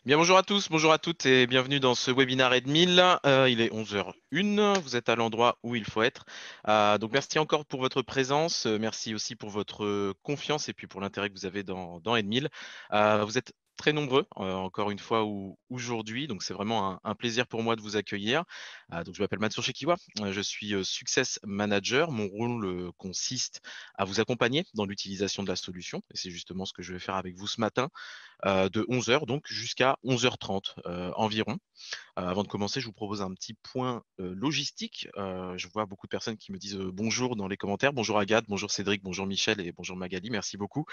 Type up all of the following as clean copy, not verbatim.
Bien, bonjour à tous, bonjour à toutes et bienvenue dans ce webinaire Edmil. Il est 11h01, vous êtes à l'endroit où il faut être. Donc merci encore pour votre présence, merci aussi pour votre confiance et puis pour l'intérêt que vous avez dans Edmil. Vous êtes très nombreux, encore une fois aujourd'hui, donc c'est vraiment un plaisir pour moi de vous accueillir. Donc je m'appelle Matsuo Shekiwa, je suis Success Manager. Mon rôle consiste à vous accompagner dans l'utilisation de la solution et c'est justement ce que je vais faire avec vous ce matin de 11 heures donc jusqu'à 11h30 environ. Avant de commencer, je vous propose un petit point logistique. Je vois beaucoup de personnes qui me disent bonjour dans les commentaires. Bonjour Agathe, bonjour Cédric, bonjour Michel et bonjour Magali. Merci beaucoup.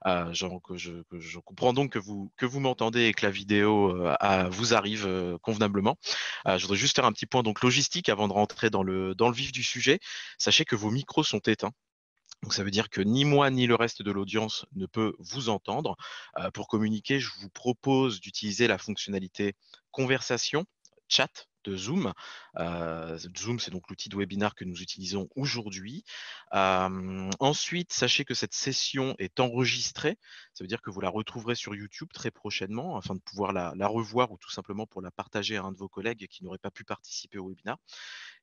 Je comprends donc que vous m'entendez et que la vidéo vous arrive convenablement. Je voudrais juste faire un petit point donc logistique avant de rentrer dans le vif du sujet. Sachez que vos micros sont éteints. Donc ça veut dire que ni moi ni le reste de l'audience ne peut vous entendre. Pour communiquer, je vous propose d'utiliser la fonctionnalité conversation, chat de Zoom. Zoom, c'est donc l'outil de webinar que nous utilisons aujourd'hui. Ensuite, sachez que cette session est enregistrée. Ça veut dire que vous la retrouverez sur YouTube très prochainement afin de pouvoir la revoir ou tout simplement pour la partager à un de vos collègues qui n'aurait pas pu participer au webinar.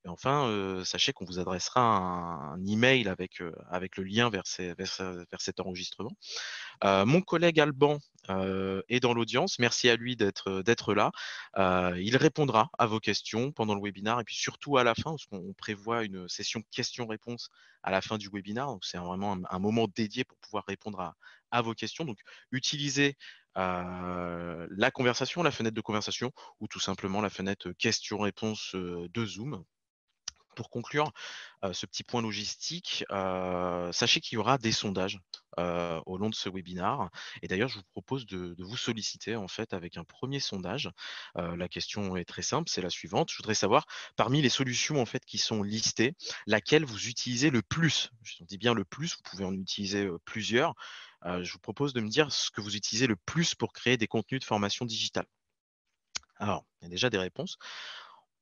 Et enfin, sachez qu'on vous adressera un email avec le lien vers cet enregistrement. Mon collègue Alban est dans l'audience. Merci à lui d'être là. Il répondra à vos questions pendant le webinaire et puis surtout à la fin, parce qu'on prévoit une session questions-réponses à la fin du webinaire. Donc, c'est vraiment un moment dédié pour pouvoir répondre à vos questions. Donc, utilisez la conversation, la fenêtre de conversation ou tout simplement la fenêtre questions-réponses de Zoom. Pour conclure ce petit point logistique, sachez qu'il y aura des sondages au long de ce webinaire. Et d'ailleurs, je vous propose de vous solliciter en fait avec un premier sondage. La question est très simple, c'est la suivante. Je voudrais savoir, parmi les solutions en fait qui sont listées, laquelle vous utilisez le plus. Je dis bien le plus, vous pouvez en utiliser plusieurs. Je vous propose de me dire ce que vous utilisez le plus pour créer des contenus de formation digitale. Alors, il y a déjà des réponses.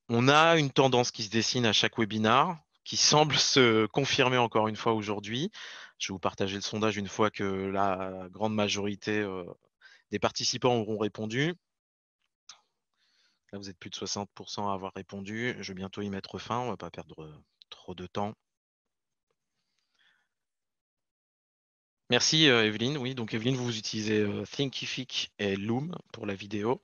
On a une tendance qui se dessine à chaque webinar, qui semble se confirmer encore une fois aujourd'hui. Je vais vous partager le sondage une fois que la grande majorité des participants auront répondu. Là, vous êtes plus de 60% à avoir répondu. Je vais bientôt y mettre fin. On ne va pas perdre trop de temps. Merci Evelyne. Oui, donc Evelyne, vous utilisez Thinkific et Loom pour la vidéo.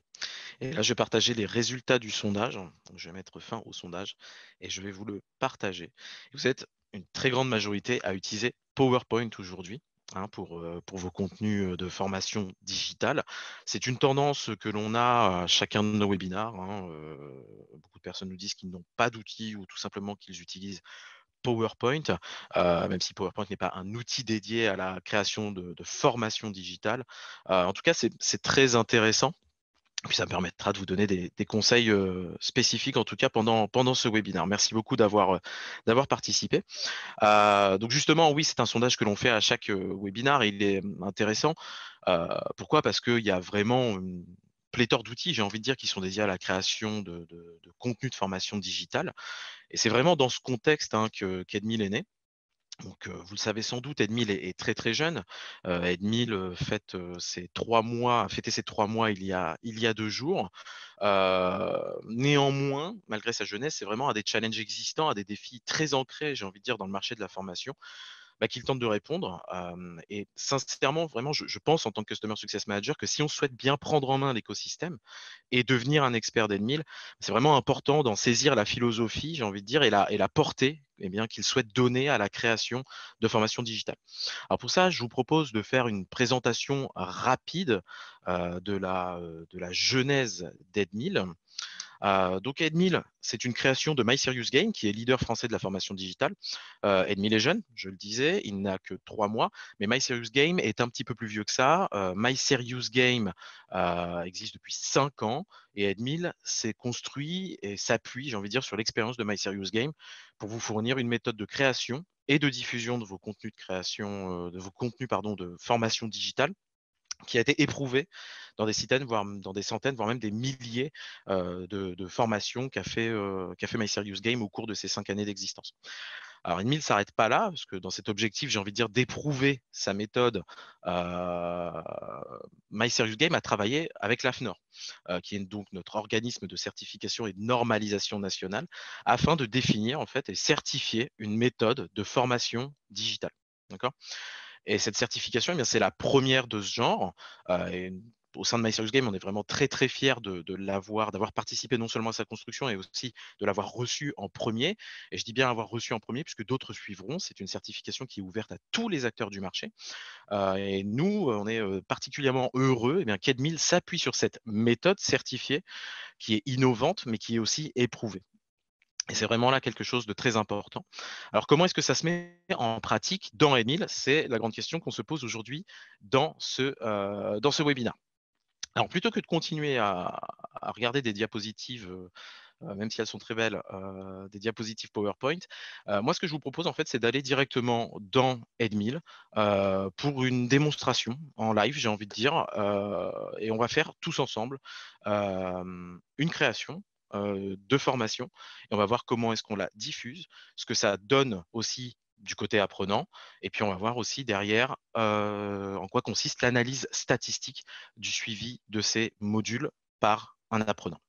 Et là, je vais partager les résultats du sondage. Donc, je vais mettre fin au sondage et je vais vous le partager. Vous êtes une très grande majorité à utiliser PowerPoint aujourd'hui, hein, pour vos contenus de formation digitale. C'est une tendance que l'on a à chacun de nos webinars, hein. Beaucoup de personnes nous disent qu'ils n'ont pas d'outils ou tout simplement qu'ils utilisent PowerPoint, même si PowerPoint n'est pas un outil dédié à la création de formation digitale. En tout cas, c'est très intéressant. Puis ça me permettra de vous donner des conseils spécifiques, en tout cas pendant ce webinaire. Merci beaucoup d'avoir participé. Donc justement, oui, c'est un sondage que l'on fait à chaque webinaire et il est intéressant. Pourquoi? Parce qu'il y a vraiment une pléthore d'outils, j'ai envie de dire, qui sont dédiés à la création de contenu de formation digitale. Et c'est vraiment dans ce contexte hein, qu'Edmil est né. Donc, vous le savez sans doute, Edmil est très très jeune. Edmil a fêté ses 3 mois il y a 2 jours. Néanmoins, malgré sa jeunesse, c'est vraiment à des challenges existants, à des défis très ancrés, j'ai envie de dire, dans le marché de la formation qu'il tente de répondre. Et sincèrement, vraiment, je pense en tant que Customer Success Manager que si on souhaite bien prendre en main l'écosystème et devenir un expert d'Edmil, c'est vraiment important d'en saisir la philosophie, j'ai envie de dire, et la portée qu'il souhaite donner à la création de formations digitales. Alors pour ça, je vous propose de faire une présentation rapide de la genèse d'Edmil. Donc Edmil, c'est une création de MySerious Game, qui est leader français de la formation digitale. Edmil est jeune, je le disais, il n'a que 3 mois, mais MySerious Game est un petit peu plus vieux que ça. MySerious Game existe depuis 5 ans et Edmil s'est construit et s'appuie, j'ai envie de dire, sur l'expérience de MySerious Game pour vous fournir une méthode de création et de diffusion de vos contenus de création, de vos contenus, pardon, de formation digitale qui a été éprouvé dans des centaines, voire même des milliers de formations qu'a fait MySerious Game au cours de ces 5 années d'existence. Alors, Edmil ne s'arrête pas là, parce que dans cet objectif, j'ai envie de dire d'éprouver sa méthode, My Serious Game a travaillé avec l'AFNOR, qui est donc notre organisme de certification et de normalisation nationale, afin de définir en fait et certifier une méthode de formation digitale. D'accord. Et cette certification, eh bien, c'est la première de ce genre. Et au sein de My Serious Game, on est vraiment très très fiers de l'avoir, d'avoir participé non seulement à sa construction, et aussi de l'avoir reçue en premier. Et je dis bien avoir reçu en premier, puisque d'autres suivront. C'est une certification qui est ouverte à tous les acteurs du marché. Et nous, on est particulièrement heureux eh bien, qu'Edmil s'appuie sur cette méthode certifiée qui est innovante, mais qui est aussi éprouvée. Et c'est vraiment là quelque chose de très important. Alors, comment est-ce que ça se met en pratique dans Edmil? C'est la grande question qu'on se pose aujourd'hui dans ce webinaire. Alors, plutôt que de continuer à regarder des diapositives, même si elles sont très belles, des diapositives PowerPoint, moi, ce que je vous propose, en fait, c'est d'aller directement dans Edmil pour une démonstration en live, j'ai envie de dire, et on va faire tous ensemble une création de formation, et on va voir comment est-ce qu'on la diffuse, ce que ça donne aussi du côté apprenant, et puis on va voir aussi derrière en quoi consiste l'analyse statistique du suivi de ces modules par un apprenant.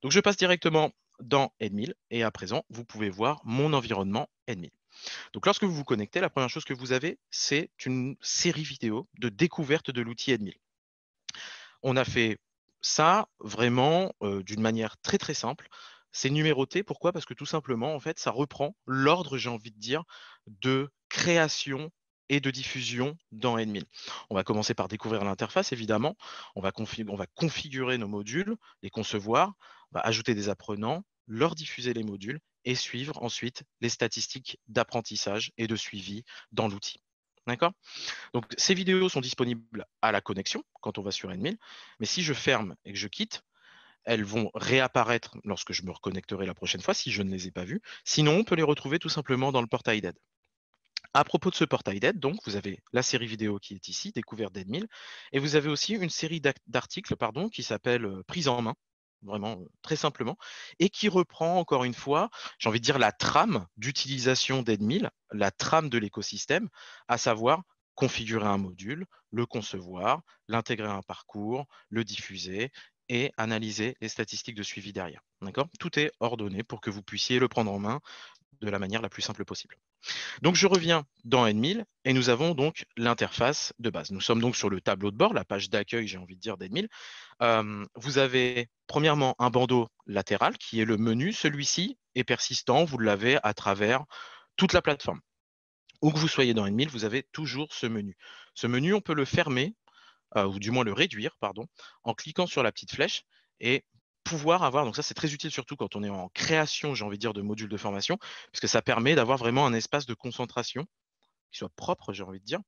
Donc je passe directement dans Edmil, et à présent, vous pouvez voir mon environnement Edmil. Donc lorsque vous vous connectez, la première chose que vous avez, c'est une série vidéo de découverte de l'outil Edmil. On a fait ça vraiment d'une manière très très simple. C'est numéroté. Pourquoi? Parce que tout simplement, en fait, ça reprend l'ordre, j'ai envie de dire, de création et de diffusion dans Edmil. On va commencer par découvrir l'interface, évidemment. On va configurer nos modules, les concevoir, on va ajouter des apprenants, leur diffuser les modules et suivre ensuite les statistiques d'apprentissage et de suivi dans l'outil. D'accord? Donc, ces vidéos sont disponibles à la connexion quand on va sur Edmil, mais si je ferme et que je quitte, elles vont réapparaître lorsque je me reconnecterai la prochaine fois si je ne les ai pas vues. Sinon, on peut les retrouver tout simplement dans le portail d'aide. À propos de ce portail d'aide, donc, vous avez la série vidéo qui est ici, découverte d'Edmil, et vous avez aussi une série d'articles qui s'appelle Prise en main, vraiment très simplement, et qui reprend encore une fois, j'ai envie de dire, la trame d'utilisation d'Edmil, la trame de l'écosystème, à savoir configurer un module, le concevoir, l'intégrer à un parcours, le diffuser et analyser les statistiques de suivi derrière. D'accord? Tout est ordonné pour que vous puissiez le prendre en main de la manière la plus simple possible. Donc je reviens dans Edmil et nous avons donc l'interface de base. Nous sommes donc sur le tableau de bord, la page d'accueil, j'ai envie de dire, d'Edmil. Vous avez premièrement un bandeau latéral qui est le menu. Celui-ci est persistant, vous l'avez à travers toute la plateforme. Où que vous soyez dans Edmil, vous avez toujours ce menu. Ce menu, on peut le fermer, ou du moins le réduire, pardon, en cliquant sur la petite flèche et pouvoir avoir, donc ça c'est très utile surtout quand on est en création, j'ai envie de dire, de modules de formation, parce que ça permet d'avoir vraiment un espace de concentration qui soit propre, j'ai envie de dire.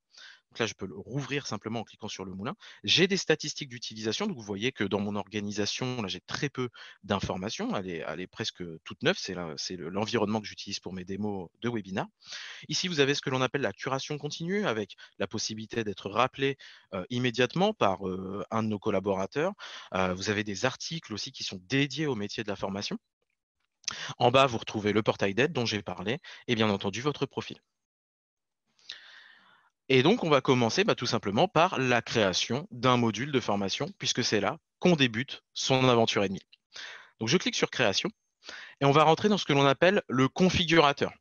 Donc là, je peux le rouvrir simplement en cliquant sur le moulin. J'ai des statistiques d'utilisation. Donc vous voyez que dans mon organisation, là, j'ai très peu d'informations. Elle est presque toute neuve. C'est l'environnement que j'utilise pour mes démos de webinar. Ici, vous avez ce que l'on appelle la curation continue, avec la possibilité d'être rappelé immédiatement par un de nos collaborateurs. Vous avez des articles aussi qui sont dédiés au métier de la formation. En bas, vous retrouvez le portail d'aide dont j'ai parlé et bien entendu votre profil. Et donc, on va commencer tout simplement par la création d'un module de formation, puisque c'est là qu'on débute son aventure Edmil. Donc, je clique sur création et on va rentrer dans ce que l'on appelle le configurateur.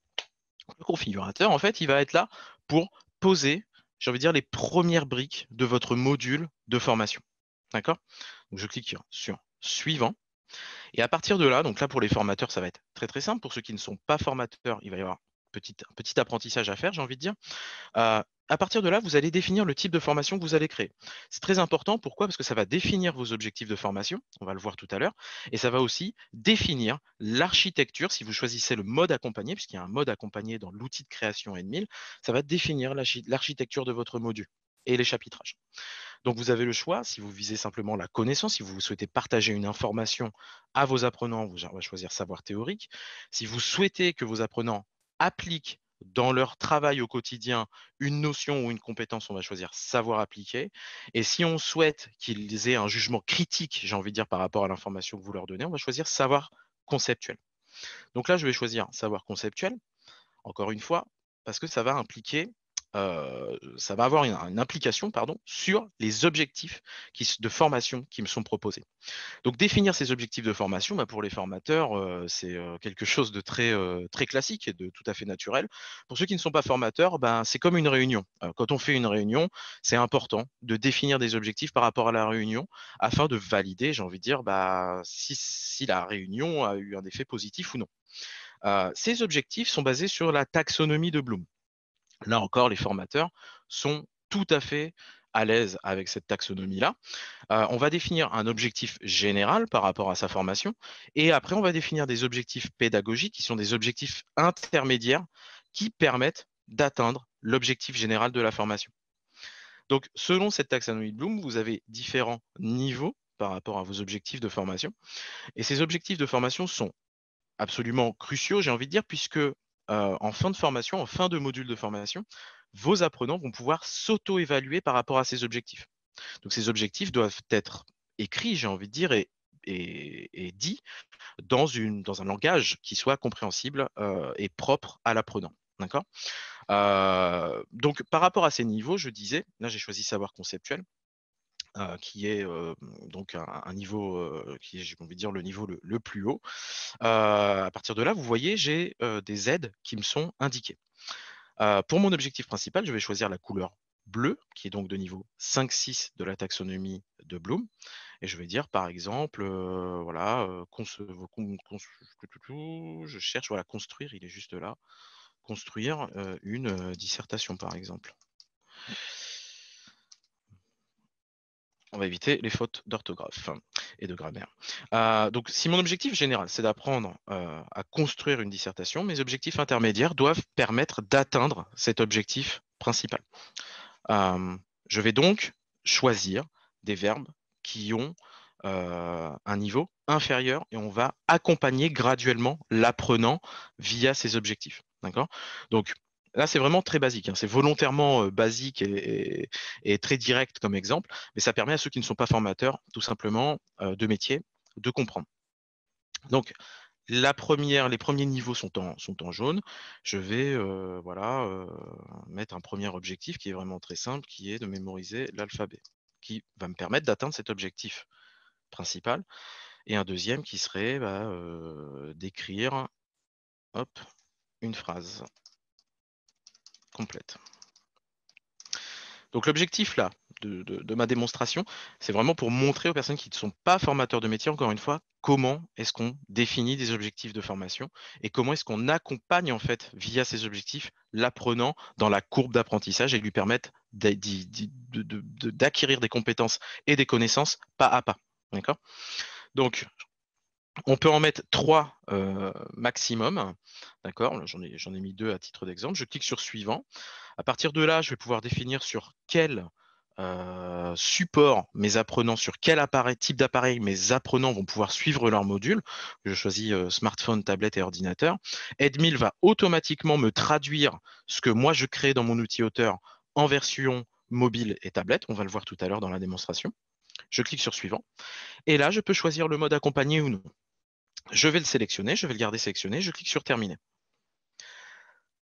Le configurateur, en fait, il va être là pour poser, j'ai envie de dire, les premières briques de votre module de formation. D'accord? Donc, je clique sur suivant. Et à partir de là, donc là, pour les formateurs, ça va être très, très simple. Pour ceux qui ne sont pas formateurs, il va y avoir un petit apprentissage à faire, j'ai envie de dire. À partir de là, vous allez définir le type de formation que vous allez créer. C'est très important. Pourquoi? Parce que ça va définir vos objectifs de formation. On va le voir tout à l'heure. Et ça va aussi définir l'architecture. Si vous choisissez le mode accompagné, puisqu'il y a un mode accompagné dans l'outil de création Edmil, ça va définir l'architecture de votre module et les chapitrages. Donc, vous avez le choix. Si vous visez simplement la connaissance, si vous souhaitez partager une information à vos apprenants, on va choisir savoir théorique. Si vous souhaitez que vos apprenants appliquent dans leur travail au quotidien une notion ou une compétence, on va choisir savoir appliquer. Et si on souhaite qu'ils aient un jugement critique, j'ai envie de dire, par rapport à l'information que vous leur donnez, on va choisir savoir conceptuel. Donc là, je vais choisir savoir conceptuel. Encore une fois, parce que ça va impliquer, ça va avoir une implication, pardon, sur les objectifs de formation qui me sont proposés. Donc définir ces objectifs de formation, bah, pour les formateurs, c'est quelque chose de très classique et de tout à fait naturel. Pour ceux qui ne sont pas formateurs, ben, c'est comme une réunion. Quand on fait une réunion, c'est important de définir des objectifs par rapport à la réunion afin de valider, j'ai envie de dire, bah, si la réunion a eu un effet positif ou non. Ces objectifs sont basés sur la taxonomie de Bloom. Là encore, les formateurs sont tout à fait à l'aise avec cette taxonomie-là. On va définir un objectif général par rapport à sa formation et après, on va définir des objectifs pédagogiques qui sont des objectifs intermédiaires qui permettent d'atteindre l'objectif général de la formation. Donc, selon cette taxonomie de Bloom, vous avez différents niveaux par rapport à vos objectifs de formation. Et ces objectifs de formation sont absolument cruciaux, j'ai envie de dire, puisque en fin de formation, en fin de module de formation, vos apprenants vont pouvoir s'auto-évaluer par rapport à ces objectifs. Donc ces objectifs doivent être écrits, j'ai envie de dire, et dits dans un langage qui soit compréhensible et propre à l'apprenant. D'accord. Donc par rapport à ces niveaux, je disais, là j'ai choisi savoir conceptuel, qui est donc un niveau qui est, j'ai envie de dire, le niveau le plus haut. À partir de là, vous voyez, j'ai des aides qui me sont indiquées. Pour mon objectif principal, je vais choisir la couleur bleue, qui est donc de niveau 5-6 de la taxonomie de Bloom. Et je vais dire, par exemple, voilà, je cherche, voilà, construire, il est juste là, construire une dissertation, par exemple. On va éviter les fautes d'orthographe et de grammaire. Donc, si mon objectif général, c'est d'apprendre à construire une dissertation, mes objectifs intermédiaires doivent permettre d'atteindre cet objectif principal. Je vais donc choisir des verbes qui ont un niveau inférieur et on va accompagner graduellement l'apprenant via ces objectifs. D'accord. Donc, là, c'est vraiment très basique, hein. C'est volontairement basique et très direct comme exemple, mais ça permet à ceux qui ne sont pas formateurs, tout simplement, de métier, de comprendre. Donc, les premiers niveaux sont en jaune. Je vais voilà, mettre un premier objectif qui est vraiment très simple, qui est de mémoriser l'alphabet, qui va me permettre d'atteindre cet objectif principal. Et un deuxième qui serait bah, d'écrire hop, une phrase complète. Donc l'objectif là de ma démonstration, c'est vraiment pour montrer aux personnes qui ne sont pas formateurs de métier, encore une fois, comment est-ce qu'on définit des objectifs de formation et comment est-ce qu'on accompagne en fait via ces objectifs l'apprenant dans la courbe d'apprentissage et lui permettre d'acquérir des compétences et des connaissances pas à pas. D'accord. Donc, on peut en mettre 3 maximum. D'accord. J'en ai mis 2 à titre d'exemple. Je clique sur suivant. À partir de là, je vais pouvoir définir sur quel support mes apprenants, sur quel type d'appareil mes apprenants vont pouvoir suivre leur module. Je choisis smartphone, tablette et ordinateur. Edmil va automatiquement me traduire ce que moi je crée dans mon outil auteur en version mobile et tablette. On va le voir tout à l'heure dans la démonstration. Je clique sur suivant. Et là, je peux choisir le mode accompagné ou non. Je vais le sélectionner, je vais le garder sélectionné, je clique sur terminer.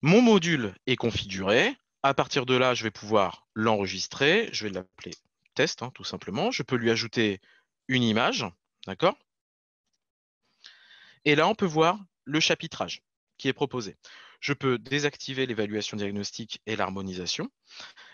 Mon module est configuré. À partir de là, je vais pouvoir l'enregistrer. Je vais l'appeler test, hein, tout simplement. Je peux lui ajouter une image. D'accord. Et là, on peut voir le chapitrage qui est proposé. Je peux désactiver l'évaluation diagnostique et l'harmonisation.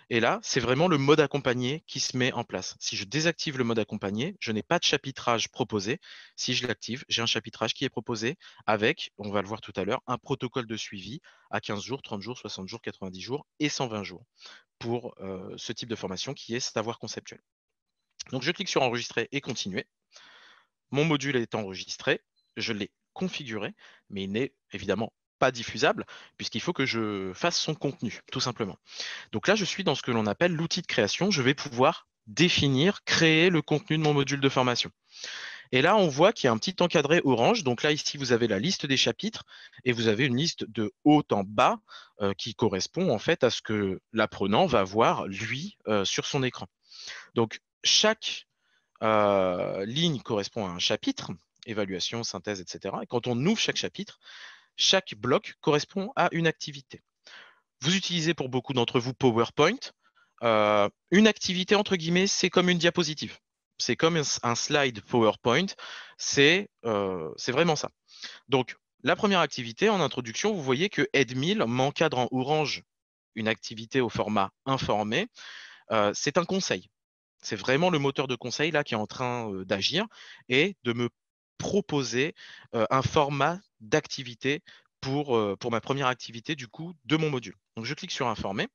Et là, c'est vraiment le mode accompagné qui se met en place. Si je désactive le mode accompagné, je n'ai pas de chapitrage proposé. Si je l'active, j'ai un chapitrage qui est proposé avec, on va le voir tout à l'heure, un protocole de suivi à 15 jours, 30 jours, 60 jours, 90 jours et 120 jours pour ce type de formation qui est savoir conceptuel. Donc, je clique sur enregistrer et continuer. Mon module est enregistré, je l'ai configuré, mais il n'est évidemment pas diffusable puisqu'il faut que je fasse son contenu, tout simplement. Donc là, je suis dans ce que l'on appelle l'outil de création. Je vais pouvoir définir, créer le contenu de mon module de formation. Et là, on voit qu'il y a un petit encadré orange. Donc là, ici, vous avez la liste des chapitres et vous avez une liste de haut en bas qui correspond en fait à ce que l'apprenant va voir, lui, sur son écran. Donc, chaque ligne correspond à un chapitre, évaluation, synthèse, etc. Et quand on ouvre chaque chapitre, chaque bloc correspond à une activité. Vous utilisez pour beaucoup d'entre vous PowerPoint. Une activité, entre guillemets, c'est comme une diapositive. C'est comme un slide PowerPoint. C'est vraiment ça. Donc, la première activité, en introduction, vous voyez que Edmil m'encadre en orange une activité au format informé. C'est un conseil. C'est vraiment le moteur de conseil là qui est en train d'agir et de me proposer un format d'activité pour ma première activité du coup de mon module. Donc je clique sur informer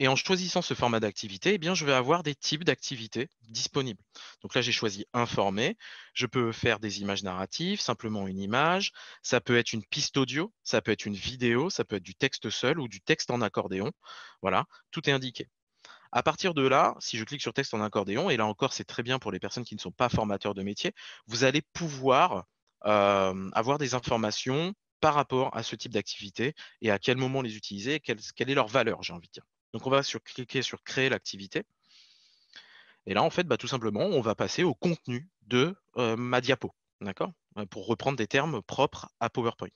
et en choisissant ce format d'activité, eh bien, je vais avoir des types d'activités disponibles. Donc là, j'ai choisi informer. Je peux faire des images narratives, simplement une image. Ça peut être une piste audio, ça peut être une vidéo, ça peut être du texte seul ou du texte en accordéon. Voilà, tout est indiqué. À partir de là, si je clique sur texte en accordéon, et là encore, c'est très bien pour les personnes qui ne sont pas formateurs de métier, vous allez pouvoir avoir des informations par rapport à ce type d'activité et à quel moment les utiliser, et quelle est leur valeur, j'ai envie de dire. Donc, on va cliquer sur créer l'activité. Et là, en fait, bah, tout simplement, on va passer au contenu de ma diapo. D'accord? Pour reprendre des termes propres à PowerPoint.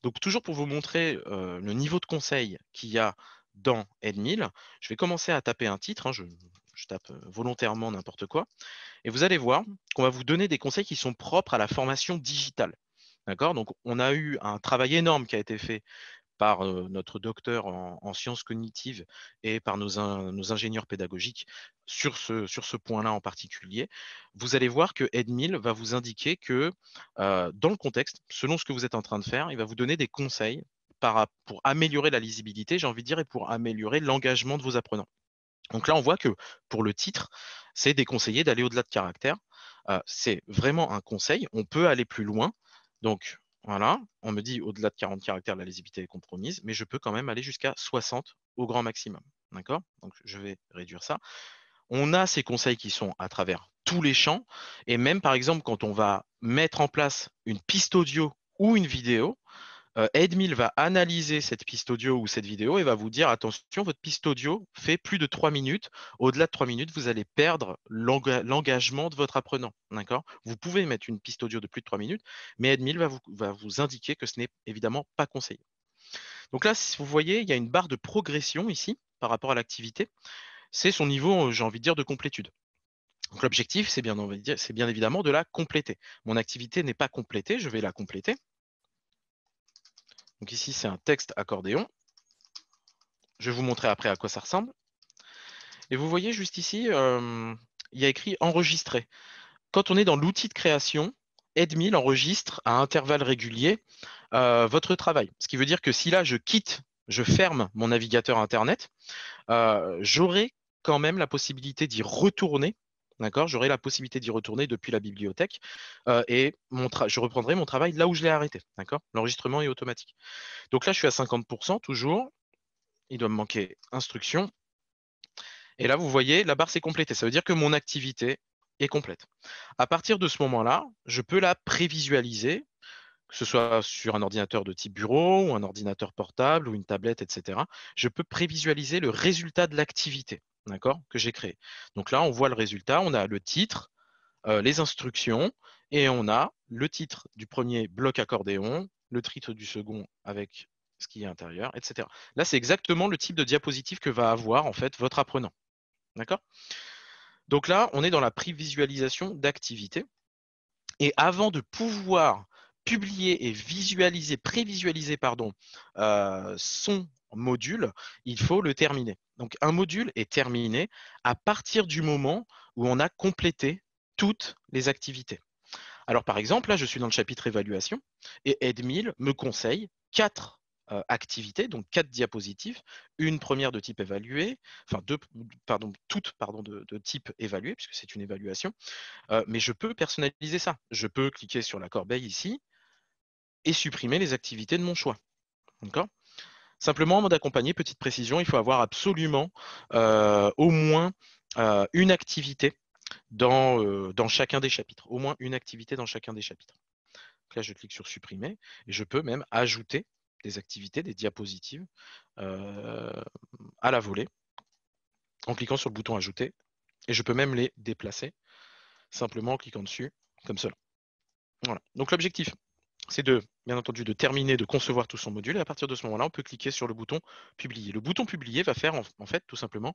Donc, toujours pour vous montrer le niveau de conseil qu'il y a dans Edmil, je vais commencer à taper un titre. Hein, je tape volontairement n'importe quoi. Et vous allez voir qu'on va vous donner des conseils qui sont propres à la formation digitale. D'accord? Donc, on a eu un travail énorme qui a été fait par notre docteur en sciences cognitives et par nos ingénieurs pédagogiques sur ce point-là en particulier, vous allez voir que Edmil va vous indiquer que dans le contexte, selon ce que vous êtes en train de faire, il va vous donner des conseils pour améliorer la lisibilité, j'ai envie de dire, et pour améliorer l'engagement de vos apprenants. Donc là, on voit que pour le titre, c'est déconseillé d'aller au-delà de caractères. C'est vraiment un conseil. On peut aller plus loin. Donc voilà, on me dit au-delà de 40 caractères, la lisibilité est compromise, mais je peux quand même aller jusqu'à 60 au grand maximum. D'accord? Donc je vais réduire ça. On a ces conseils qui sont à travers tous les champs. Et même par exemple, quand on va mettre en place une piste audio ou une vidéo, Edmil va analyser cette piste audio ou cette vidéo et va vous dire, attention, votre piste audio fait plus de 3 minutes. Au-delà de 3 minutes, vous allez perdre l'engagement de votre apprenant. D'accord? Vous pouvez mettre une piste audio de plus de 3 minutes, mais Edmil va vous indiquer que ce n'est évidemment pas conseillé. Donc là, si vous voyez, il y a une barre de progression ici par rapport à l'activité. C'est son niveau, j'ai envie de dire, de complétude. Donc l'objectif, c'est bien évidemment de la compléter. Mon activité n'est pas complétée, je vais la compléter. Donc ici, c'est un texte accordéon. Je vais vous montrer après à quoi ça ressemble. Et vous voyez juste ici, il y a écrit enregistrer. Quand on est dans l'outil de création, Edmil enregistre à intervalles réguliers votre travail. Ce qui veut dire que si là je ferme mon navigateur Internet, j'aurai quand même la possibilité d'y retourner. D'accord? J'aurai la possibilité d'y retourner depuis la bibliothèque et je reprendrai mon travail là où je l'ai arrêté. D'accord? L'enregistrement est automatique. Donc là, je suis à 50% toujours. Il doit me manquer instruction. Et là, vous voyez, la barre s'est complétée. Ça veut dire que mon activité est complète. À partir de ce moment-là, je peux la prévisualiser, que ce soit sur un ordinateur de type bureau ou un ordinateur portable ou une tablette, etc. Je peux prévisualiser le résultat de l'activité, d'accord, que j'ai créé. Donc là, on voit le résultat, on a le titre, les instructions, et on a le titre du premier bloc accordéon, le titre du second avec ce qui est intérieur, etc. Là, c'est exactement le type de diapositive que va avoir en fait votre apprenant. D'accord? Donc là, on est dans la prévisualisation d'activité. Et avant de pouvoir publier et prévisualiser, pardon, son module, il faut le terminer. Donc un module est terminé à partir du moment où on a complété toutes les activités. Alors par exemple, là, je suis dans le chapitre évaluation et Edmil me conseille quatre activités, donc quatre diapositives, une première de type évalué, enfin toutes de type évalué, puisque c'est une évaluation, mais je peux personnaliser ça. Je peux cliquer sur la corbeille ici et supprimer les activités de mon choix. D'accord? Simplement, en mode accompagné, petite précision, il faut avoir absolument au moins une activité dans chacun des chapitres. Au moins une activité dans chacun des chapitres. Donc là, je clique sur supprimer et je peux même ajouter des activités, des diapositives à la volée en cliquant sur le bouton ajouter et je peux même les déplacer simplement en cliquant dessus comme cela. Voilà. Donc l'objectif, c'est bien entendu, de terminer de concevoir tout son module. Et à partir de ce moment-là, on peut cliquer sur le bouton publier. Le bouton publier va faire en fait tout simplement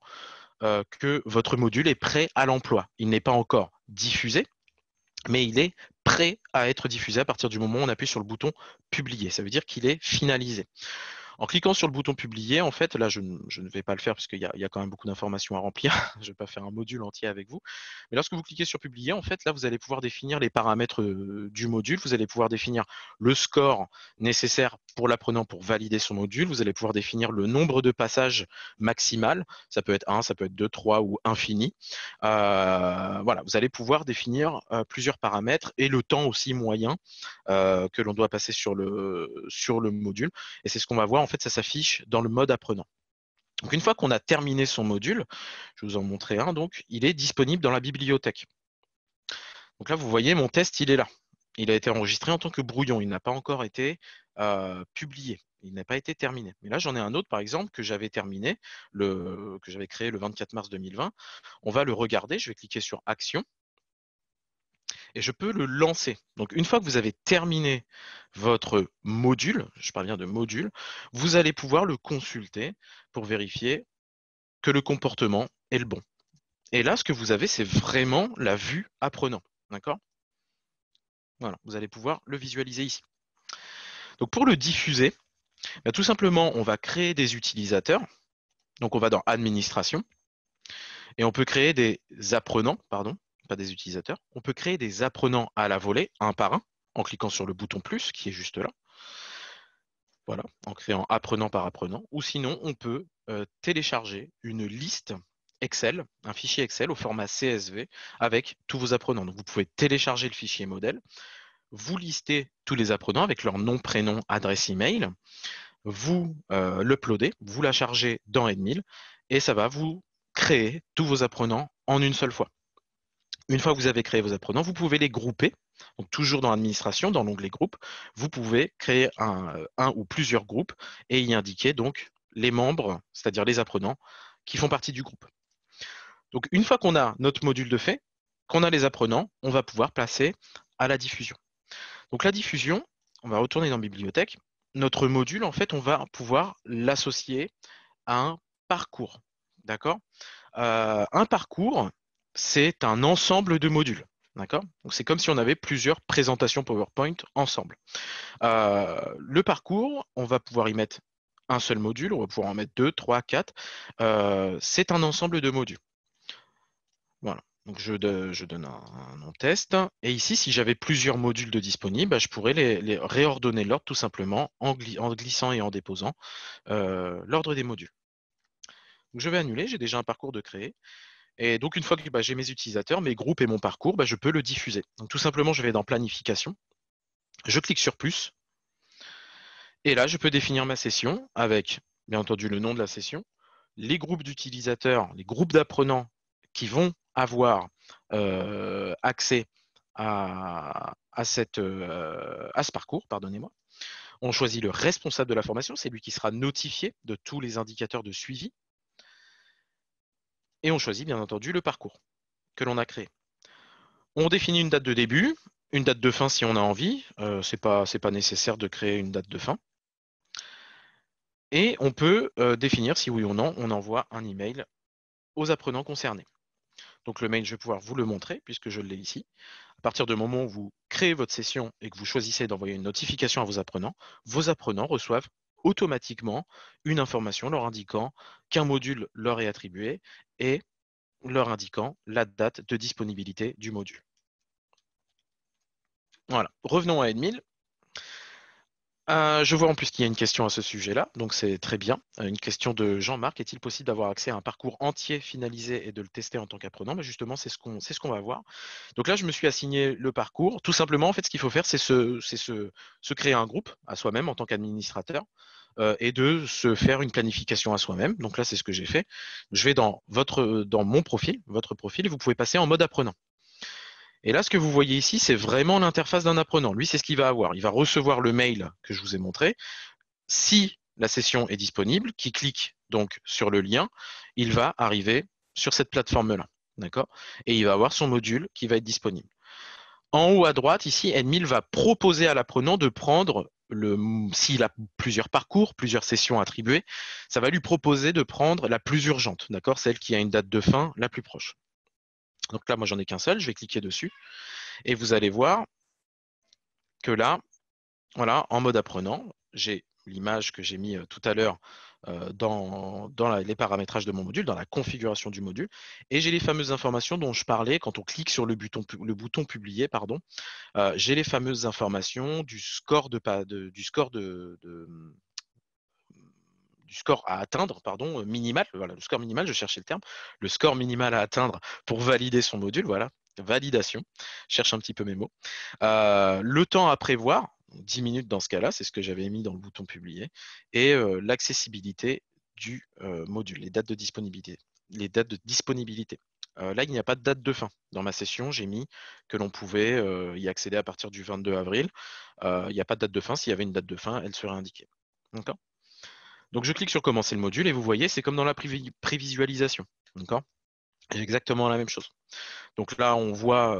que votre module est prêt à l'emploi. Il n'est pas encore diffusé, mais il est prêt à être diffusé à partir du moment où on appuie sur le bouton publier. Ça veut dire qu'il est finalisé. En cliquant sur le bouton publier, en fait, là, je ne vais pas le faire parce qu'il y a quand même beaucoup d'informations à remplir. Je ne vais pas faire un module entier avec vous. Mais lorsque vous cliquez sur publier, en fait, là, vous allez pouvoir définir les paramètres du module. Vous allez pouvoir définir le score nécessaire pour l'apprenant pour valider son module. Vous allez pouvoir définir le nombre de passages maximal. Ça peut être 1, ça peut être 2, 3 ou infini. Voilà, vous allez pouvoir définir plusieurs paramètres et le temps aussi moyen que l'on doit passer sur le module. Et c'est ce qu'on va voir, en fait, ça s'affiche dans le mode apprenant. Donc, une fois qu'on a terminé son module, je vais vous en montrer un, donc, il est disponible dans la bibliothèque. Donc là, vous voyez, mon test, il est là. Il a été enregistré en tant que brouillon. Il n'a pas encore été publié. Il n'a pas été terminé. Mais là, j'en ai un autre, par exemple, que j'avais terminé, que j'avais créé le 24 mars 2020. On va le regarder. Je vais cliquer sur Action et je peux le lancer. Donc, une fois que vous avez terminé votre module, je parle bien de module, vous allez pouvoir le consulter pour vérifier que le comportement est le bon. Et là, ce que vous avez, c'est vraiment la vue apprenant. D'accord? Voilà, vous allez pouvoir le visualiser ici. Donc, pour le diffuser, tout simplement, on va créer des utilisateurs. Donc, on va dans Administration et on peut créer des apprenants, pardon, pas des utilisateurs. On peut créer des apprenants à la volée, un par un, en cliquant sur le bouton plus qui est juste là. Voilà, en créant apprenant par apprenant. Ou sinon, on peut télécharger une liste Excel, un fichier Excel au format CSV avec tous vos apprenants. Donc, vous pouvez télécharger le fichier modèle, vous listez tous les apprenants avec leur nom, prénom, adresse email, vous l'uploadez, vous la chargez dans Edmil et ça va vous créer tous vos apprenants en une seule fois. Une fois que vous avez créé vos apprenants, vous pouvez les grouper. Donc, toujours dans l'administration, dans l'onglet groupe, vous pouvez créer un ou plusieurs groupes et y indiquer donc les membres, c'est-à-dire les apprenants qui font partie du groupe. Donc, une fois qu'on a notre module de fait, qu'on a les apprenants, on va pouvoir passer à la diffusion. Donc, la diffusion, on va retourner dans Bibliothèque. Notre module, en fait, on va pouvoir l'associer à un parcours. D'accord? Un parcours, c'est un ensemble de modules. D'accord? Donc, c'est comme si on avait plusieurs présentations PowerPoint ensemble. Le parcours, on va pouvoir y mettre un seul module, on va pouvoir en mettre 2, 3, 4. C'est un ensemble de modules. Voilà. Donc, je donne un nom test. Et ici, si j'avais plusieurs modules de disponibles, je pourrais les réordonner l'ordre tout simplement en glissant et en déposant l'ordre des modules. Donc, je vais annuler, j'ai déjà un parcours de créer. Et donc, une fois que j'ai mes utilisateurs, mes groupes et mon parcours, je peux le diffuser. Donc, tout simplement, je vais dans Planification, je clique sur plus, et là, je peux définir ma session avec, bien entendu, le nom de la session, les groupes d'utilisateurs, les groupes d'apprenants qui vont avoir accès à ce parcours, pardonnez-moi. On choisit le responsable de la formation, c'est lui qui sera notifié de tous les indicateurs de suivi. Et on choisit, bien entendu, le parcours que l'on a créé. On définit une date de début, une date de fin si on a envie. C'est pas nécessaire de créer une date de fin. Et on peut définir si oui ou non on envoie un email aux apprenants concernés. Donc le mail, je vais pouvoir vous le montrer puisque je l'ai ici. À partir du moment où vous créez votre session et que vous choisissez d'envoyer une notification à vos apprenants reçoivent automatiquement une information leur indiquant qu'un module leur est attribué et leur indiquant la date de disponibilité du module. Voilà, revenons à Edmil. Je vois en plus qu'il y a une question à ce sujet-là, donc c'est très bien. Une question de Jean-Marc, est-il possible d'avoir accès à un parcours entier finalisé et de le tester en tant qu'apprenant? Justement, c'est ce qu'on va voir. Donc là, je me suis assigné le parcours. Tout simplement, en fait, ce qu'il faut faire, c'est se créer un groupe à soi-même en tant qu'administrateur et de se faire une planification à soi-même. Donc là, c'est ce que j'ai fait. Je vais dans mon profil, votre profil, et vous pouvez passer en mode apprenant. Et là, ce que vous voyez ici, c'est vraiment l'interface d'un apprenant. Lui, c'est ce qu'il va avoir. Il va recevoir le mail que je vous ai montré. Si la session est disponible, qui clique donc sur le lien, il va arriver sur cette plateforme-là. D'accord? Et il va avoir son module qui va être disponible. En haut à droite, ici, Edmil va proposer à l'apprenant de prendre s'il a plusieurs parcours, plusieurs sessions attribuées, ça va lui proposer de prendre la plus urgente, d'accord, celle qui a une date de fin la plus proche. Donc là, moi, j'en ai qu'un seul, je vais cliquer dessus et vous allez voir que là, voilà, en mode apprenant, j'ai l'image que j'ai mis tout à l'heure dans les paramétrages de mon module, dans la configuration du module, et j'ai les fameuses informations dont je parlais quand on clique sur le bouton publier, pardon. J'ai les fameuses informations du score du score à atteindre, pardon, minimal, voilà, le score minimal, je cherchais le terme, le score minimal à atteindre pour valider son module, voilà, validation, je cherche un petit peu mes mots. Le temps à prévoir, 10 minutes dans ce cas-là, c'est ce que j'avais mis dans le bouton publier, et l'accessibilité du module, les dates de disponibilité. Les dates de disponibilité. Là, il n'y a pas de date de fin. Dans ma session, j'ai mis que l'on pouvait y accéder à partir du 22 avril. Il n'y a pas de date de fin. S'il y avait une date de fin, elle serait indiquée. D'accord. Donc je clique sur commencer le module et vous voyez, c'est comme dans la prévisualisation. D'accord. C'est exactement la même chose. Donc là, on voit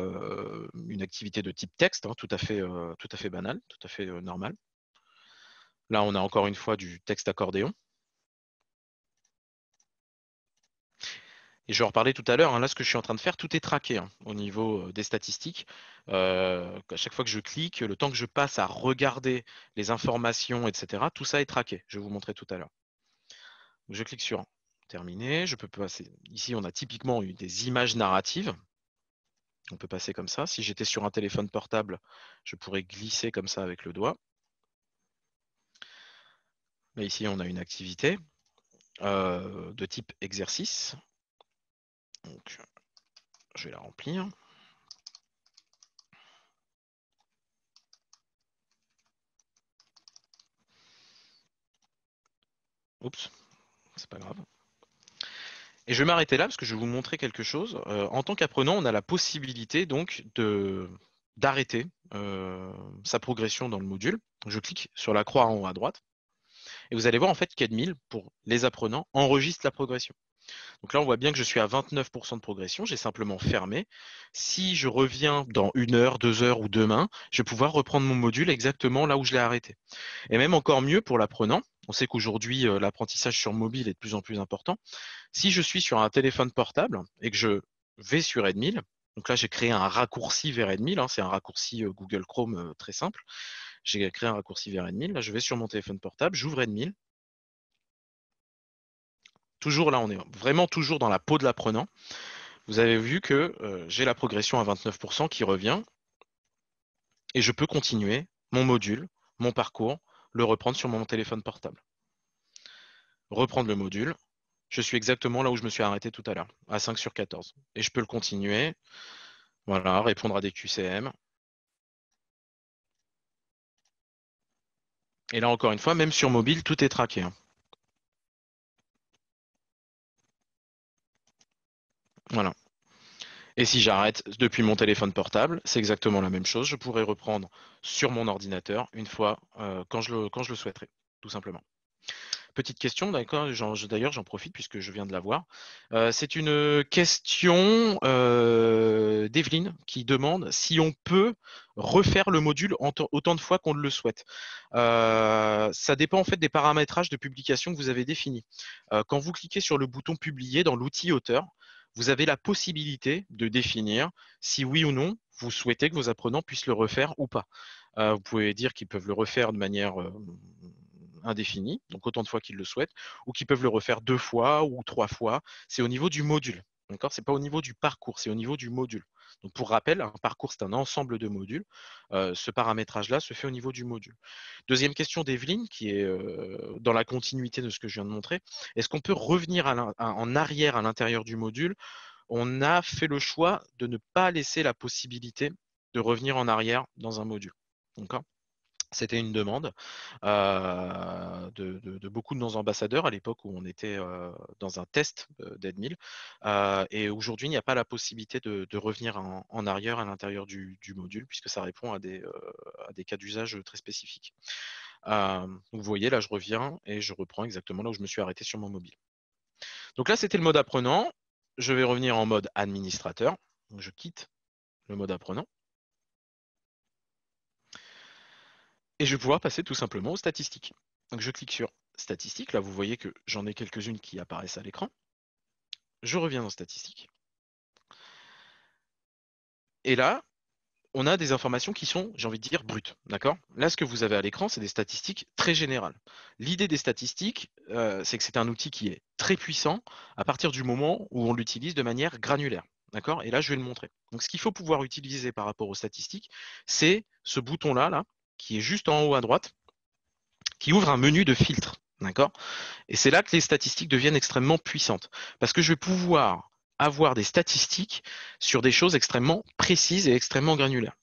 une activité de type texte, hein, tout à fait banal, tout à fait normal. Là, on a encore une fois du texte accordéon. Et je vais en reparler tout à l'heure, hein, là, ce que je suis en train de faire, tout est traqué hein, au niveau des statistiques. À chaque fois que je clique, le temps que je passe à regarder les informations, etc., tout ça est traqué. Je vais vous montrer tout à l'heure. Je clique sur terminer. Je peux passer. Ici, on a typiquement eu des images narratives. On peut passer comme ça. Si j'étais sur un téléphone portable, je pourrais glisser comme ça avec le doigt. Là, ici, on a une activité de type exercice. Donc, je vais la remplir. Oups, c'est pas grave. Et je vais m'arrêter là parce que je vais vous montrer quelque chose. En tant qu'apprenant, on a la possibilité donc d'arrêter sa progression dans le module. Je clique sur la croix en haut à droite et vous allez voir en fait qu'Edmil, pour les apprenants, enregistre la progression. Donc là, on voit bien que je suis à 29% de progression. J'ai simplement fermé. Si je reviens dans 1 heure, 2 heures ou demain, je vais pouvoir reprendre mon module exactement là où je l'ai arrêté. Et même encore mieux pour l'apprenant. On sait qu'aujourd'hui, l'apprentissage sur mobile est de plus en plus important. Si je suis sur un téléphone portable et que je vais sur Edmil, donc là, j'ai créé un raccourci vers Edmil. Hein, c'est un raccourci Google Chrome très simple. J'ai créé un raccourci vers Edmil. Là, je vais sur mon téléphone portable, j'ouvre Edmil. Toujours là, on est vraiment toujours dans la peau de l'apprenant. Vous avez vu que j'ai la progression à 29% qui revient et je peux continuer mon module, mon parcours, le reprendre sur mon téléphone portable. Reprendre le module. Je suis exactement là où je me suis arrêté tout à l'heure, à 5 sur 14. Et je peux le continuer. Voilà, répondre à des QCM. Et là, encore une fois, même sur mobile, tout est traqué. Hein. Voilà. Et si j'arrête depuis mon téléphone portable, c'est exactement la même chose. Je pourrais reprendre sur mon ordinateur une fois quand je le souhaiterai, tout simplement. Petite question, d'accord, d'ailleurs j'en profite puisque je viens de la voir. C'est une question d'Evelyne qui demande si on peut refaire le module autant de fois qu'on le souhaite. Ça dépend en fait des paramétrages de publication que vous avez définis. Quand vous cliquez sur le bouton publier dans l'outil auteur, vous avez la possibilité de définir si oui ou non vous souhaitez que vos apprenants puissent le refaire ou pas. Vous pouvez dire qu'ils peuvent le refaire de manière indéfinie, donc autant de fois qu'ils le souhaitent, ou qu'ils peuvent le refaire 2 fois ou 3 fois. C'est au niveau du module. D'accord. C'est pas au niveau du parcours, c'est au niveau du module. Donc pour rappel, un parcours, c'est un ensemble de modules. Ce paramétrage-là se fait au niveau du module. Deuxième question d'Evelyne, qui est dans la continuité de ce que je viens de montrer. Est-ce qu'on peut revenir en arrière à l'intérieur du module? On a fait le choix de ne pas laisser la possibilité de revenir en arrière dans un module. D'accord. C'était une demande de beaucoup de nos ambassadeurs à l'époque où on était dans un test d'Edmil. Et aujourd'hui, il n'y a pas la possibilité de revenir en arrière à l'intérieur du module puisque ça répond à des cas d'usage très spécifiques. Vous voyez, là, je reviens et je reprends exactement là où je me suis arrêté sur mon mobile. Donc là, c'était le mode apprenant. Je vais revenir en mode administrateur. Donc, je quitte le mode apprenant. Et je vais pouvoir passer tout simplement aux statistiques. Donc je clique sur statistiques. Là, vous voyez que j'en ai quelques-unes qui apparaissent à l'écran. Je reviens dans statistiques. Et là, on a des informations qui sont, j'ai envie de dire, brutes. D'accord? Là, ce que vous avez à l'écran, c'est des statistiques très générales. L'idée des statistiques, c'est que c'est un outil qui est très puissant à partir du moment où on l'utilise de manière granulaire. D'accord? Et là, je vais le montrer. Donc, ce qu'il faut pouvoir utiliser par rapport aux statistiques, c'est ce bouton-là, là, qui est juste en haut à droite, qui ouvre un menu de filtre. D'accord? Et c'est là que les statistiques deviennent extrêmement puissantes. Parce que je vais pouvoir avoir des statistiques sur des choses extrêmement précises et extrêmement granulaires.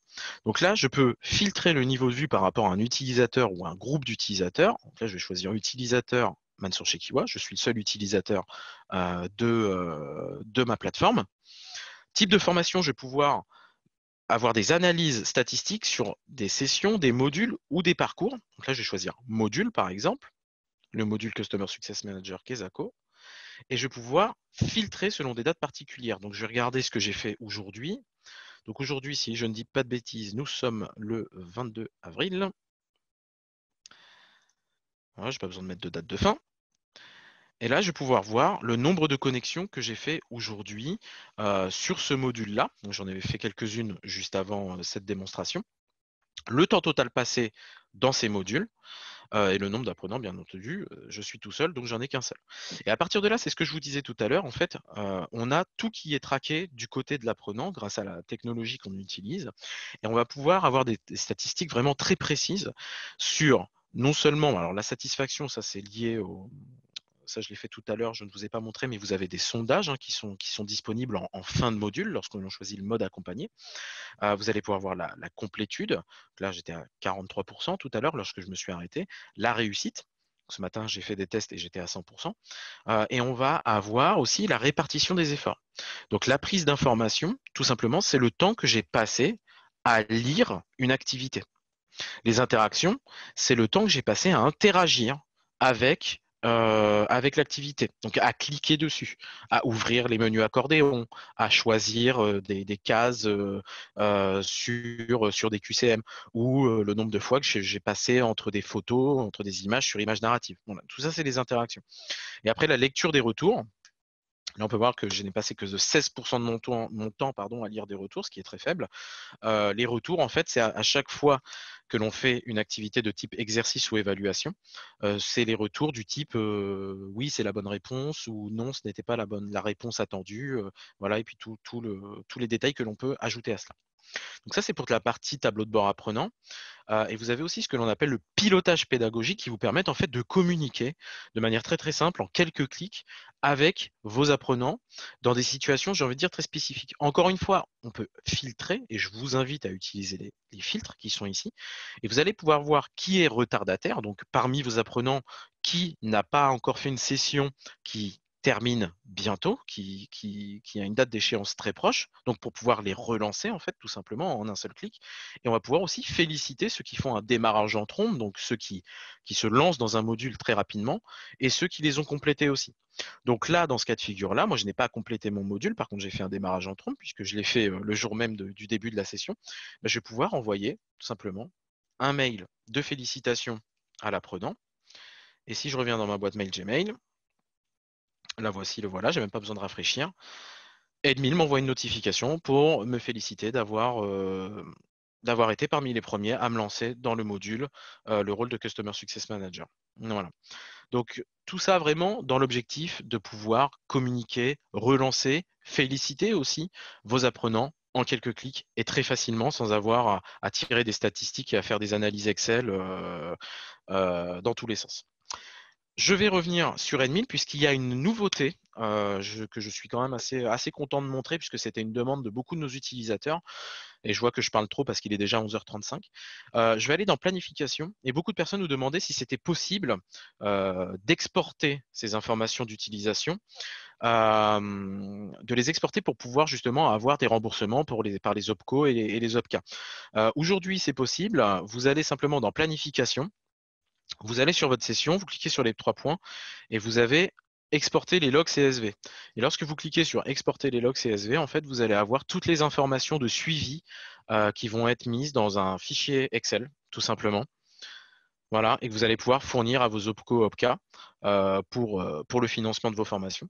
Donc là, je peux filtrer le niveau de vue par rapport à un utilisateur ou un groupe d'utilisateurs. Donc là, je vais choisir utilisateur Mansour Chekiwa. Je suis le seul utilisateur de ma plateforme. Type de formation, je vais pouvoir avoir des analyses statistiques sur des sessions, des modules ou des parcours. Donc là, je vais choisir module, par exemple, le module Customer Success Manager Kesako. Et je vais pouvoir filtrer selon des dates particulières. Donc, je vais regarder ce que j'ai fait aujourd'hui. Donc, aujourd'hui, si je ne dis pas de bêtises, nous sommes le 22 avril. Voilà, je n'ai pas besoin de mettre de date de fin. Et là, je vais pouvoir voir le nombre de connexions que j'ai fait aujourd'hui sur ce module-là. Donc, j'en avais fait quelques-unes juste avant cette démonstration. Le temps total passé dans ces modules. Et le nombre d'apprenants, bien entendu, je suis tout seul, donc j'en ai qu'un seul. Et à partir de là, c'est ce que je vous disais tout à l'heure, en fait, on a tout qui est traqué du côté de l'apprenant grâce à la technologie qu'on utilise, et on va pouvoir avoir des statistiques vraiment très précises sur non seulement, alors la satisfaction, ça c'est lié au, ça je l'ai fait tout à l'heure, je ne vous ai pas montré, mais vous avez des sondages qui sont disponibles en fin de module lorsqu'on choisit le mode accompagné. Vous allez pouvoir voir la complétude. Là, j'étais à 43% tout à l'heure lorsque je me suis arrêté. La réussite. Ce matin, j'ai fait des tests et j'étais à 100%. Et on va avoir aussi la répartition des efforts. Donc, la prise d'information, tout simplement, c'est le temps que j'ai passé à lire une activité. Les interactions, c'est le temps que j'ai passé à interagir avec l'activité. Donc à cliquer dessus, à ouvrir les menus accordéon, à choisir des cases sur des QCM, ou le nombre de fois que j'ai passé entre des photos, entre des images sur images narratives. Voilà, tout ça, c'est les interactions. Et après, la lecture des retours. Là, on peut voir que je n'ai passé que de 16% de mon temps pardon, à lire des retours, ce qui est très faible. Les retours, en fait, c'est à chaque fois que l'on fait une activité de type exercice ou évaluation, c'est les retours du type oui, c'est la bonne réponse, ou non, ce n'était pas la réponse attendue. Voilà, et puis tous les détails que l'on peut ajouter à cela. Donc ça, c'est pour la partie tableau de bord apprenant. Et vous avez aussi ce que l'on appelle le pilotage pédagogique qui vous permet en fait de communiquer de manière très très simple en quelques clics avec vos apprenants dans des situations, j'ai envie de dire, très spécifiques. Encore une fois, on peut filtrer et je vous invite à utiliser les filtres qui sont ici. Et vous allez pouvoir voir qui est retardataire. Donc parmi vos apprenants, qui n'a pas encore fait une session qui termine bientôt, qui a une date d'échéance très proche, donc pour pouvoir les relancer en fait tout simplement en un seul clic. Et on va pouvoir aussi féliciter ceux qui font un démarrage en trombe, donc ceux qui se lancent dans un module très rapidement, et ceux qui les ont complétés aussi. Donc là, dans ce cas de figure-là, moi je n'ai pas complété mon module, par contre j'ai fait un démarrage en trombe, puisque je l'ai fait le jour même du début de la session. Ben, je vais pouvoir envoyer tout simplement un mail de félicitations à l'apprenant. Et si je reviens dans ma boîte mail Gmail, la voici, le voilà, j'ai même pas besoin de rafraîchir. Admin m'envoie une notification pour me féliciter d'avoir été parmi les premiers à me lancer dans le module, le rôle de Customer Success Manager. Voilà. Donc tout ça vraiment dans l'objectif de pouvoir communiquer, relancer, féliciter aussi vos apprenants en quelques clics et très facilement sans avoir à tirer des statistiques et à faire des analyses Excel dans tous les sens. Je vais revenir sur Admin puisqu'il y a une nouveauté que je suis quand même assez content de montrer puisque c'était une demande de beaucoup de nos utilisateurs et je vois que je parle trop parce qu'il est déjà 11h35. Je vais aller dans planification et beaucoup de personnes nous demandaient si c'était possible d'exporter ces informations d'utilisation, de les exporter pour pouvoir justement avoir des remboursements par les OPCO et les OPCA. Aujourd'hui, c'est possible. Vous allez simplement dans planification. Vous allez sur votre session, vous cliquez sur les trois points et vous avez exporter les logs CSV. Et lorsque vous cliquez sur exporter les logs CSV, en fait, vous allez avoir toutes les informations de suivi qui vont être mises dans un fichier Excel, tout simplement. Voilà, et que vous allez pouvoir fournir à vos OPCO, OPCA pour le financement de vos formations.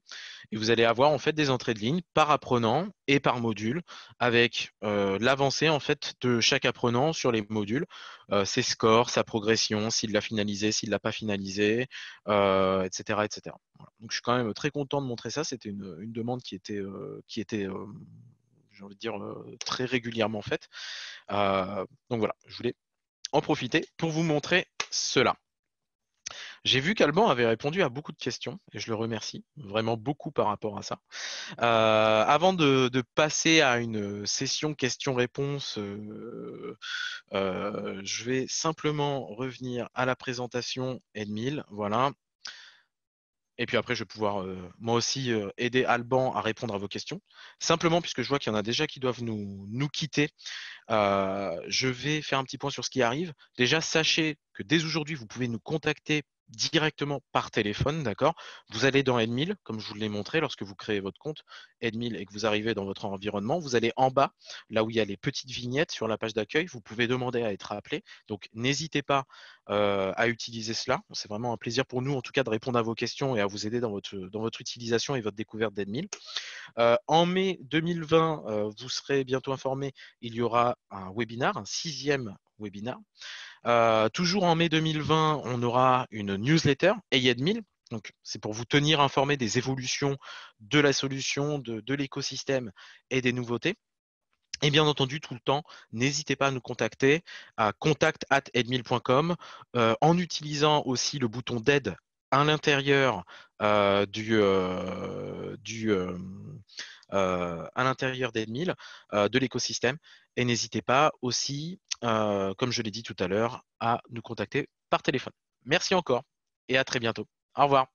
Et vous allez avoir en fait des entrées de ligne par apprenant et par module avec l'avancée en fait de chaque apprenant sur les modules, ses scores, sa progression, s'il l'a finalisé, s'il l'a pas finalisé, etc., etc. Voilà. Donc je suis quand même très content de montrer ça. C'était une demande qui était j'ai envie de dire très régulièrement faite. Donc voilà, je voulais en profiter pour vous montrer cela. J'ai vu qu'Alban avait répondu à beaucoup de questions et je le remercie vraiment beaucoup par rapport à ça. Avant de passer à une session questions-réponses, je vais simplement revenir à la présentation Edmile. Voilà. Et puis après, je vais pouvoir moi aussi aider Alban à répondre à vos questions. Simplement, puisque je vois qu'il y en a déjà qui doivent nous quitter, je vais faire un petit point sur ce qui arrive. Déjà, sachez que dès aujourd'hui, vous pouvez nous contacter directement par téléphone, d'accord? Vous allez dans Edmile, comme je vous l'ai montré, lorsque vous créez votre compte Edmile et que vous arrivez dans votre environnement, vous allez en bas, là où il y a les petites vignettes sur la page d'accueil, vous pouvez demander à être appelé. Donc, n'hésitez pas à utiliser cela. C'est vraiment un plaisir pour nous, en tout cas, de répondre à vos questions et à vous aider dans votre utilisation et votre découverte d'Edmile. En mai 2020, vous serez bientôt informé, il y aura un webinar, un 6e webinar. Toujours en mai 2020, on aura une newsletter, AYEDMIL. Donc, c'est pour vous tenir informé des évolutions de la solution, de l'écosystème et des nouveautés. Et bien entendu, tout le temps, n'hésitez pas à nous contacter à contact@edmil.com en utilisant aussi le bouton d'aide à l'intérieur à l'intérieur d'Edmil, de l'écosystème. Et n'hésitez pas aussi, comme je l'ai dit tout à l'heure, à nous contacter par téléphone. Merci encore et à très bientôt. Au revoir.